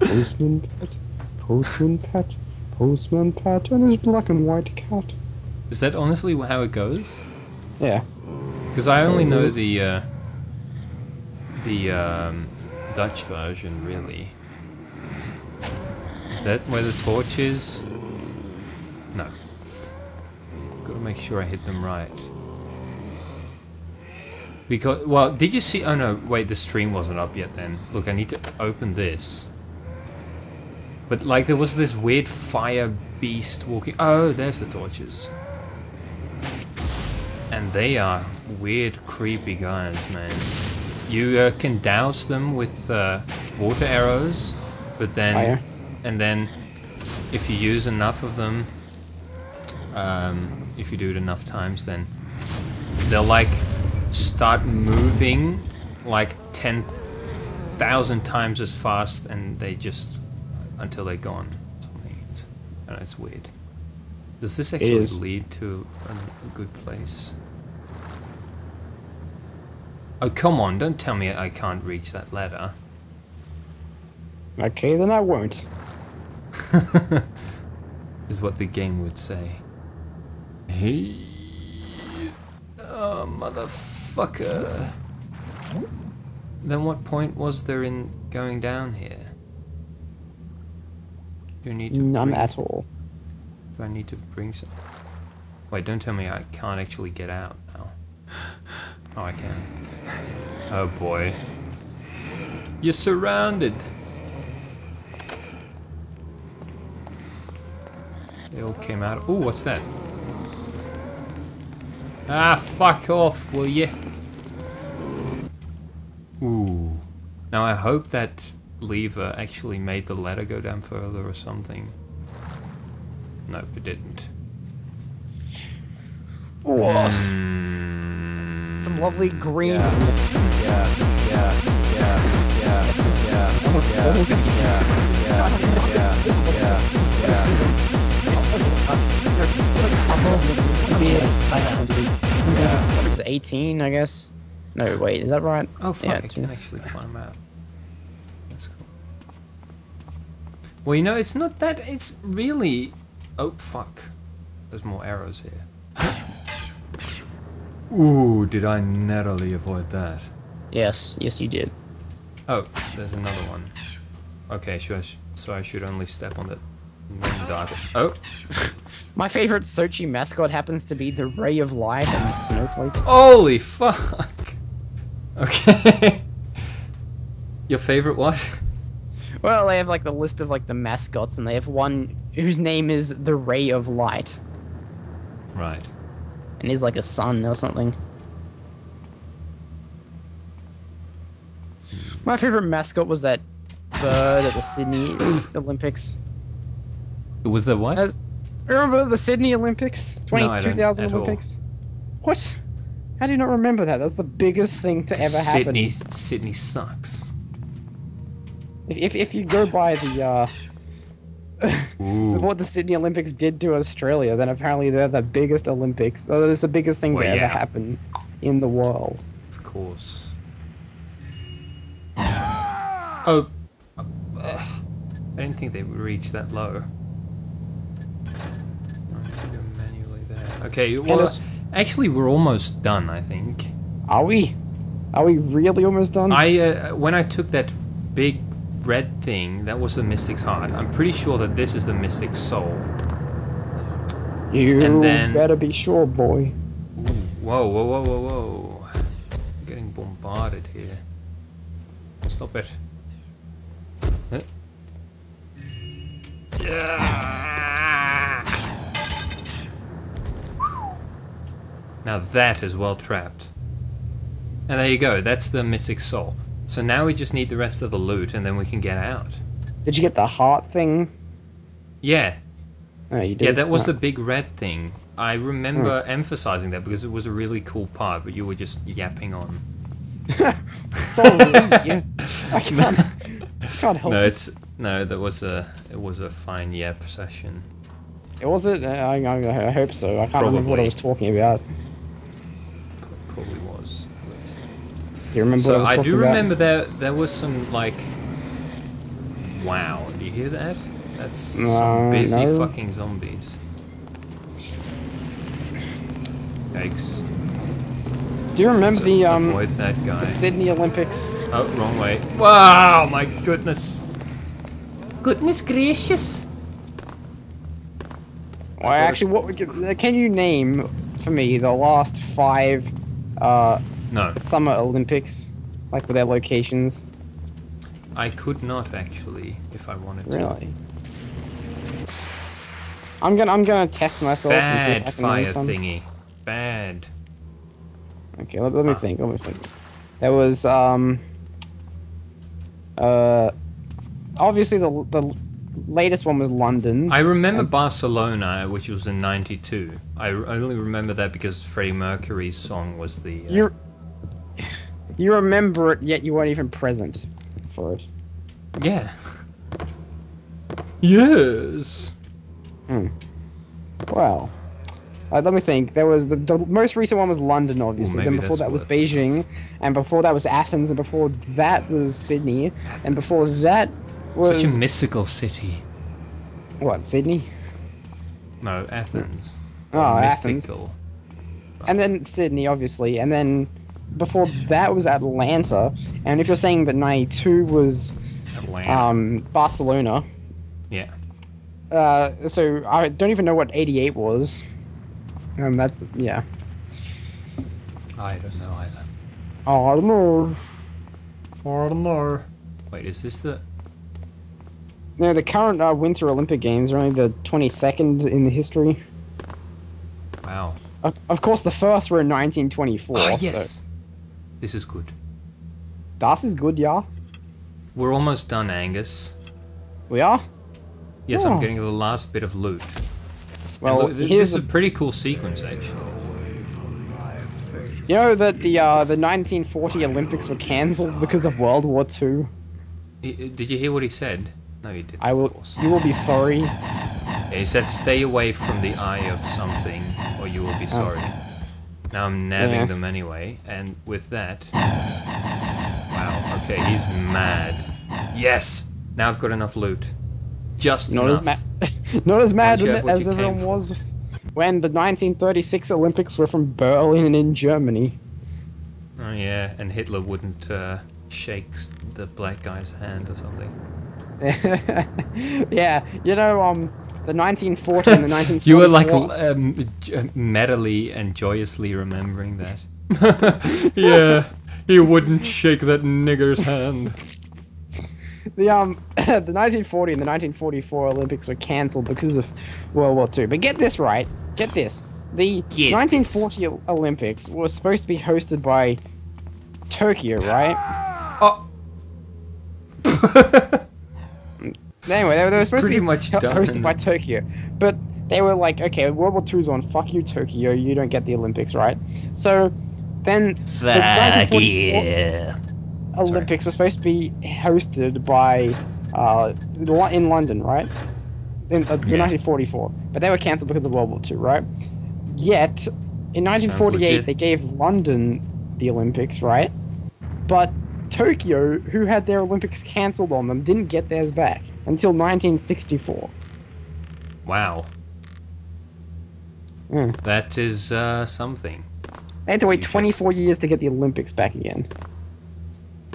Postman Pat, Postman Pat, Postman Pat, and his black and white cat. Is that honestly how it goes? Yeah. Because I only know the Dutch version, really. Is that where the torch is? No. Gotta make sure I hit them right. Because, well, did you see? Oh no, wait, the stream wasn't up yet then. Look, I need to open this. But like, there was this weird fire beast walking. Oh, there's the torches. And they are weird, creepy guys, man. You can douse them with water arrows, but then, Fire. and then, if you use enough of them, if you do it enough times, then they'll like start moving like 10,000 times as fast, and they just until they're gone. I know, it's weird. Does this actually lead to a good place? Oh, come on, don't tell me I can't reach that ladder. Okay, then I won't. Is what the game would say. Hey. Oh, motherfucker. Then what point was there in going down here? Do you need to None at all. Do I need to bring some? Wait, don't tell me I can't actually get out now. Oh, I can. Oh boy. You're surrounded! They all came out. Ooh, what's that? Ah, fuck off, will ya? Ooh. Now I hope that lever actually made the ladder go down further or something. Nope, it didn't. Oh. Some lovely green. What is it, 18, I guess? No, wait, is that right? Oh fuck, yeah, I can actually climb out. That's cool. Well, you know, it's not that, it's really... Oh fuck. There's more arrows here. Ooh, did I narrowly avoid that? Yes, yes you did. Oh, there's another one. Okay, so I should only step on the dark. Oh! My favorite Sochi mascot happens to be the Ray of Light and the Snowflake. Holy fuck! Okay. Your favorite what? Well, they have like the list of like the mascots, and they have one whose name is the Ray of Light. Right. And he's like a sun or something. My favorite mascot was that bird at the Sydney Olympics. Was there what? Remember the Sydney Olympics? 2000 at Olympics? What? How do you not remember that? That was the biggest thing to ever happen. Sydney sucks. If you go by the what the Sydney Olympics did to Australia, then apparently they're the biggest Olympics. It's the biggest thing to ever happen in the world. Of course. Oh, I didn't think they would reach that low. Manually there. Okay, well, actually, we're almost done. I think. Are we? Are we really almost done? When I took that big red thing, that was the Mystic's Heart. I'm pretty sure that this is the Mystic's Soul. You better be sure, boy. Ooh, whoa, whoa, whoa, whoa, whoa. I'm getting bombarded here. Stop it. Yeah. Now that is well trapped. And there you go, that's the Mystic Soul. So now we just need the rest of the loot and then we can get out. Did you get the heart thing? Yeah. Oh, you did? Yeah, that was the big red thing. I remember emphasizing that because it was a really cool part, but you were just yapping on. Sorry, yeah. I can't help it. No, it was a fine yap session. Was it? I hope so. I can't remember what I was talking about. Probably was. At least. Do you remember So what I was talking do about? remember there was some like Wow, do you hear that? That's some busy fucking zombies. Yikes. Do you remember avoid that guy. the Sydney Olympics? Oh, wrong way. Wow, my goodness. Goodness gracious. Well, actually, what can you name for me the last 5 no. Summer Olympics, like with their locations? I could not actually, if I wanted to. Really? I'm gonna test myself and see if I can fire name some. thingy. Bad. Okay, let me think. Let me think. There was obviously the latest one was London. I remember Barcelona, which was in '92. I only remember that because Freddie Mercury's song was the. You remember it, yet you weren't even present for it. Yeah. Yes. Well, let me think. There was the most recent one was London, obviously. Then before that was Beijing, and before that was Athens, and before that was Sydney, and before that was such a mystical city. What, Sydney? No, Athens. Oh, mythical. Athens. And then Sydney, obviously, and then before that was Atlanta. And if you're saying that '92 was Atlanta. Barcelona. Yeah. So I don't even know what '88 was. That's yeah. I don't know either. Oh, I don't know. I don't know. Wait, is this the? No, the current Winter Olympic Games are only the 22nd in the history. Wow. Of course, the first were in 1924. Oh, yes. So. This is good. Das is good, yeah. We're almost done, Angus. We are? Yes, I'm getting the last bit of loot. Well, look, this is a pretty cool sequence, actually. You know that the 1940 Olympics were cancelled because of World War II? Did you hear what he said? No, you didn't. You will be sorry. Yeah, he said, stay away from the eye of something, or you will be sorry. Now I'm nabbing them anyway, and with that... Wow, okay, he's mad. Yes! Now I've got enough loot. Just enough. Not as mad as everyone was when the 1936 Olympics were from Berlin in Germany. Oh yeah, and Hitler wouldn't shake the black guy's hand or something. Yeah, you know, the 1940 and the 1944... You were like merrily and joyously remembering that. Yeah, he wouldn't shake that nigger's hand. The 1940 and the 1944 Olympics were cancelled because of World War II. But get this right. Get this. The 1940 Olympics was supposed to be hosted by Tokyo, right? Oh. Anyway, they were supposed to be hosted by Tokyo. But they were like, okay, World War II's on. Fuck you, Tokyo. You don't get the Olympics, right? So then the 1944 Olympics were supposed to be hosted by in London, right? In 1944, but they were cancelled because of World War II, right? Yet in 1948 they gave London the Olympics, right? But Tokyo, who had their Olympics cancelled on them, didn't get theirs back until 1964. Wow. That is something. They had to wait 24 years to get the Olympics back again.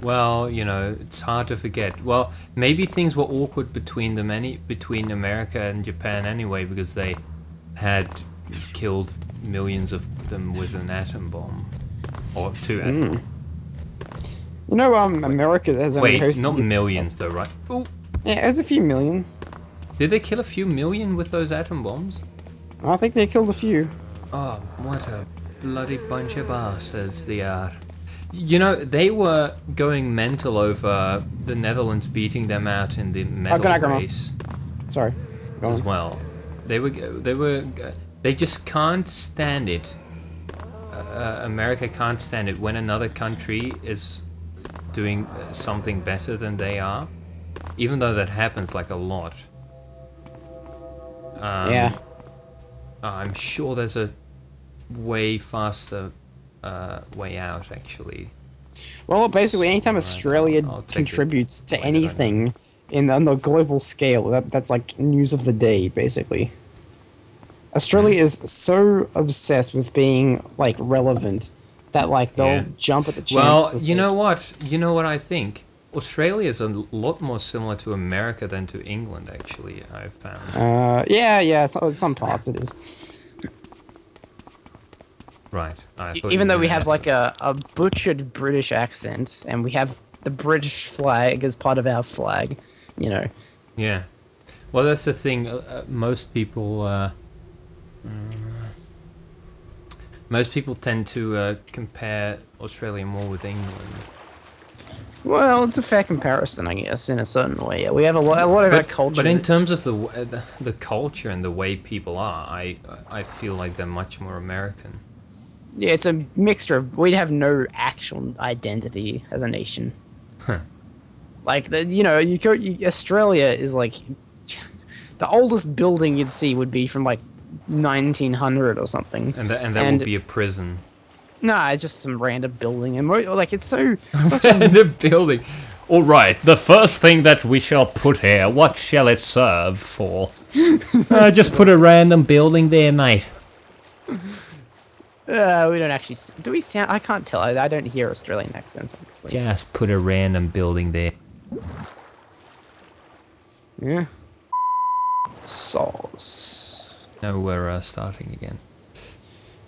Well, you know, it's hard to forget. Well, maybe things were awkward between them between America and Japan anyway, because they had killed millions of them with an atom bomb. Or 2 atom bombs. You know, America has only hosted... Wait, not millions though, right? Ooh. Yeah, there's a few million. Did they kill a few million with those atom bombs? I think they killed a few. Oh, what a bloody bunch of bastards they are. You know, they were going mental over the Netherlands beating them out in the medal race. Sorry. Go on. As well. They just can't stand it. America can't stand it when another country is doing something better than they are. Even though that happens like a lot. Yeah. I'm sure there's a way faster way out, actually. Well, basically, anytime Australia contributes to anything on the global scale. That's like news of the day, basically. Australia is so obsessed with being like relevant that like they'll jump at the chance. Well, you know what? You know what I think? Australia is a lot more similar to America than to England, actually, I've found. Yeah, some parts it is. Right. Even though we have like a butchered British accent, and we have the British flag as part of our flag, you know. Yeah. Well, that's the thing. Most people tend to compare Australia more with England. Well, it's a fair comparison, I guess, in a certain way. Yeah, we have a lot of our culture. But in terms of the culture and the way people are, I feel like they're much more American. Yeah, it's a mixture of... We have no actual identity as a nation. Huh. Like, Australia is like... The oldest building you'd see would be from like 1900 or something. And that would be a prison. Nah, just some random building. And like, it's so... Random building. All right, the first thing that we shall put here, what shall it serve for? Just put a random building there, mate. We don't actually... Do we sound... I can't tell. I don't hear Australian accents, obviously. Just put a random building there. Yeah. Sauce. No, we're starting again.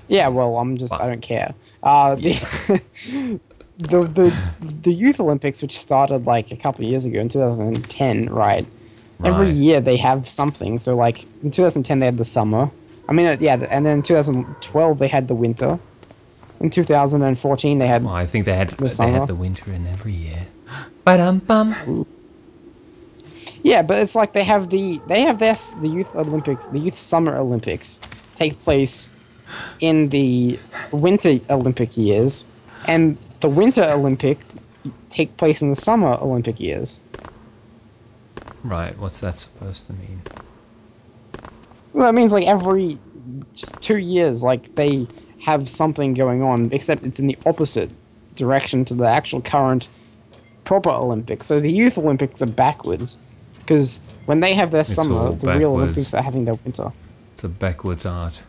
Yeah, well, I don't care. The Youth Olympics, which started like a couple of years ago in 2010, right? Every year they have something. So like in 2010 they had the summer. I mean, and then in 2012 they had the winter. In 2014 they had. Well, I think they had the winter in every year. Ba-dum-bum. Yeah, but it's like they have the Youth Olympics, the Youth Summer Olympics take place in the Winter Olympic years, and the Winter Olympic take place in the Summer Olympic years. Right, what's that supposed to mean? Well, it means like every 2 years, like they have something going on, except it's in the opposite direction to the actual current proper Olympics. So the Youth Olympics are backwards, because when they have their summer, the real Olympics are having their winter. It's a backwards art.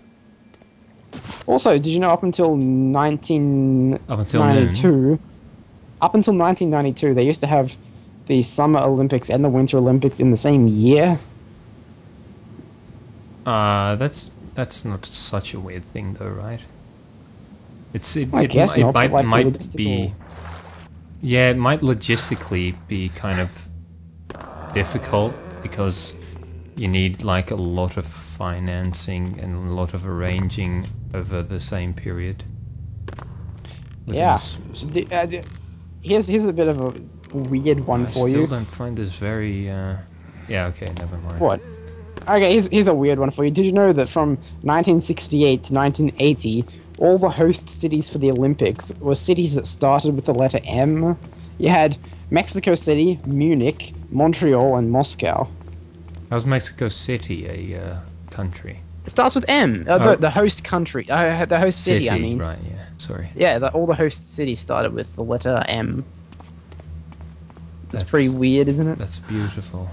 Also, did you know up until 1992, they used to have the Summer Olympics and the Winter Olympics in the same year? That's not such a weird thing, though, right? It might be. Yeah, it might logistically be kind of difficult because you need like a lot of financing and a lot of arranging over the same period. Yeah. Here's a bit of a weird one for you. I still don't find this very... Yeah, okay, never mind. What? Okay, here's a weird one for you. Did you know that from 1968 to 1980, all the host cities for the Olympics were cities that started with the letter M? You had Mexico City, Munich, Montreal, and Moscow. How's Mexico City a country? It starts with M. The host country. The host city, I mean. Right, yeah. Sorry. Yeah, all the host cities started with the letter M. That's pretty weird, isn't it? That's beautiful.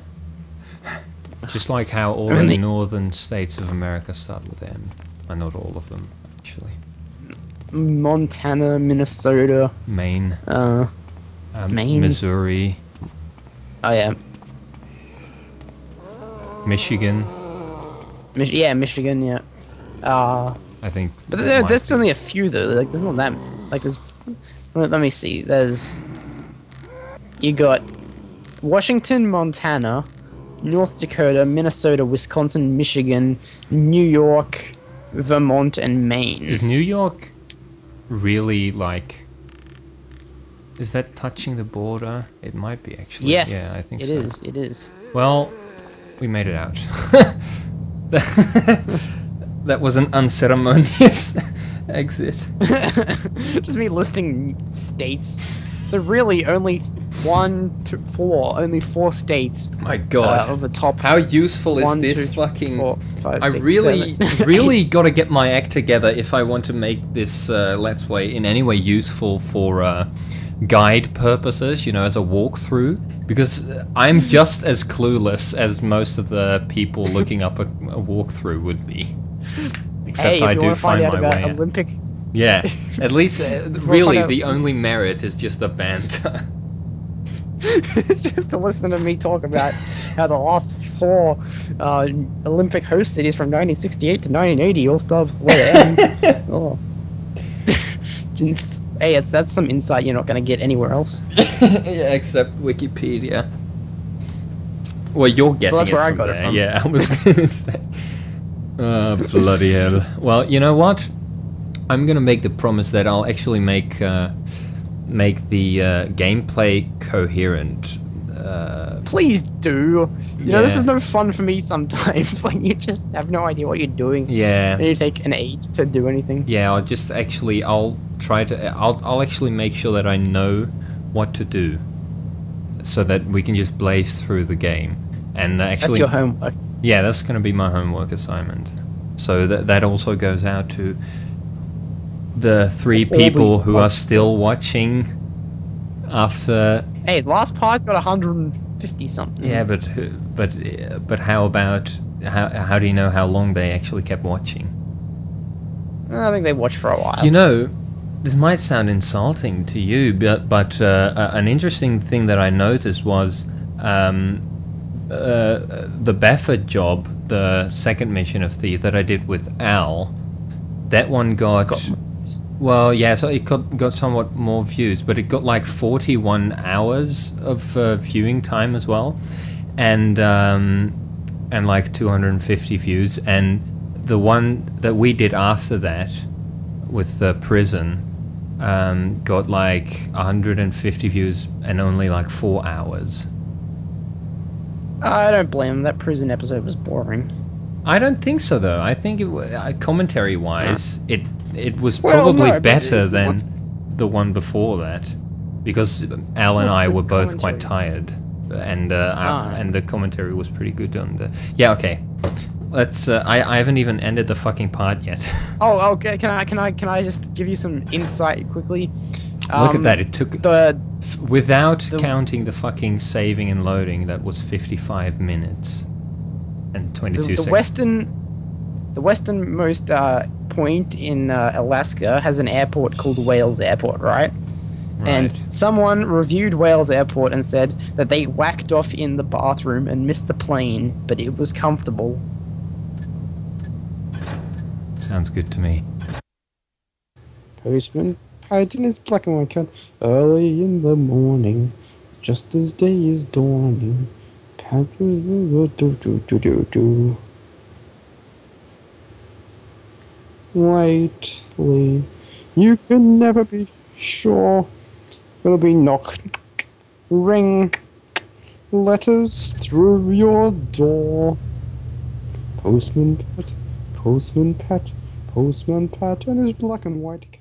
Just like how all the northern states of America start with M. Not all of them, actually. Montana, Minnesota. Maine. Maine. Missouri. Oh, yeah. Michigan. Michigan, yeah. I think. But that's only a few, though. Like, there's not that... Like, there's... Let me see. There's... You got Washington, Montana, North Dakota, Minnesota, Wisconsin, Michigan, New York, Vermont, and Maine. Is New York really, like... Is that touching the border? It might be, actually. Yes, yeah, I think it is. It is. Well, we made it out. That was an unceremonious exit. Just me listing states. So really, only 1 to 4, only 4 states. My God, of the top. How useful is this 2, fucking? 4, 5, I 6, really, 7. really got to get my act together if I want to make this Let's Play in any way useful for guide purposes, you know, as a walkthrough, because I'm just as clueless as most of the people looking up a walkthrough would be. Except I do find my way. Olympic. Yeah, at least really the only merit is just the banter. It's just to listen to me talk about how the last 4 Olympic host cities from 1968 to 1980 all start with the letter M. Oh. Hey, that's some insight you're not going to get anywhere else. Yeah, except Wikipedia. Well, you're getting that's it where from I got there. it from. Yeah, I was going to say. Oh, bloody hell. Well, you know what? I'm going to make the promise that I'll actually make the gameplay coherent. Please do. You know, this is no fun for me sometimes when you just have no idea what you're doing. Yeah. And you take an age to do anything. Yeah, I'll try to. I'll actually make sure that I know what to do, so that we can just blaze through the game. And actually, that's your homework. Yeah, that's going to be my homework assignment. So that also goes out to the 3 people who are still watching after. Hey, the last part got 150 something. Yeah, but how about how do you know how long they actually kept watching? I think they watched for a while. You know, this might sound insulting to you, but an interesting thing that I noticed was the Baffert job, the second mission of that I did with Al. That one got well, yeah, so it got somewhat more views, but it got like 41 hours of viewing time as well, and like 250 views. And the one that we did after that with the prison got like 150 views and only like 4 hours. I don't blame him. That prison episode was boring. I don't think so, though. I think commentary-wise, it was probably better than the one before that, because Al and I were both quite tired, and the commentary was pretty good on the. Yeah, okay. Let's. I haven't even ended the fucking part yet. Oh, okay. Can I just give you some insight quickly? Look at that! It took without counting the fucking saving and loading. That was 55 minutes and 22 seconds. The westernmost point in Alaska has an airport called Wales Airport, right? And someone reviewed Wales Airport and said that they whacked off in the bathroom and missed the plane, but it was comfortable. Sounds good to me. Postman Pied in his black and white cat early in the morning, just as day is dawning. Lately, you can never be sure. Will be knock, ring, letters through your door. Postman Pat, Postman Pat, Postman Pat, and his black and white cat.